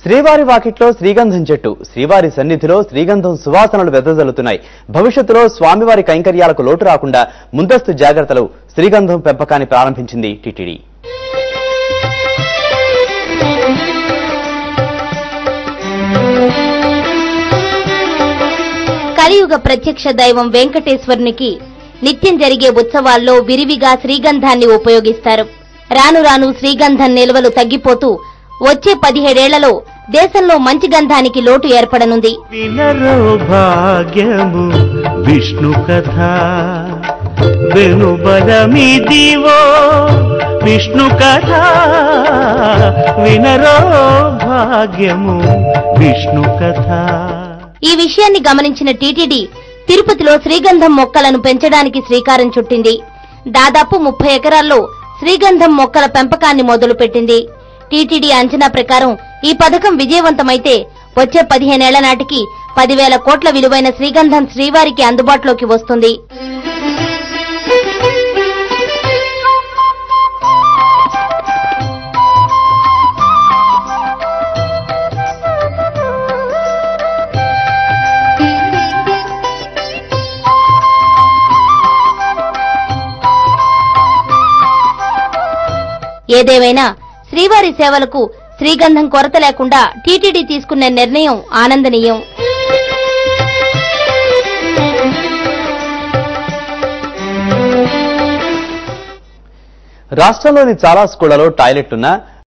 శ్రీవారి వాకిట్లో శ్రీగంధం చెట్టు, శ్రీవారి సన్నిధిలో శ్రీగంధం సువాసనలు వెదజల్లుతున్నాయి. భవిష్యత్తులో స్వామివారి కైంకర్యాలకు లోటు రాకుండా ముందస్తు జాగ్రత్తలు శ్రీగంధం పెంపకాన్ని ప్రారంభించింది టీటీడీ. కలియుగ ప్రత్యక్ష దైవం వెంకటేశ్వరునికి నిత్యం జరిగే ఉత్సవాల్లో విరివిగా శ్రీగంధాన్ని ఉపయోగిస్తారు. రాను రాను శ్రీగంధం నిల్వలు తగ్గిపోతూ వచ్చే 17 ఏళ్లలో దేశంలో మంచి గంధానికి లోటు ఏర్పడనుంది. వినరో భాగ్యము విష్ణు కథ వెనుబలమిదివో విష్ణు కథ వినరో భాగ్యము విష్ణు కథ. ఈ విషయాన్ని గమనించిన టీటీడీ తిరుపతిలో శ్రీగంధం మొక్కలను పెంచడానికి శ్రీకారం చుట్టింది. దాదాపు 30 ఎకరాల్లో శ్రీగంధం మొక్కల పెంపకాన్ని మొదలుపెట్టింది. టీటీడీ అంచనా ప్రకారం ఈ పథకం విజయవంతమైతే వచ్చే 15 ఏళ్ల నాటికి 10,000 కోట్ల విలువైన శ్రీగంధం శ్రీవారికి అందుబాటులోకి వస్తుంది. ఏదేమైనా శ్రీవారి సేవలకు శ్రీగంధం కొరత లేకుండా టీటీడీ తీసుకున్న నిర్ణయం ఆనందనీయం. రాష్ట్రంలోని చాలా స్కూళ్లలో టాయిలెట్లున్నా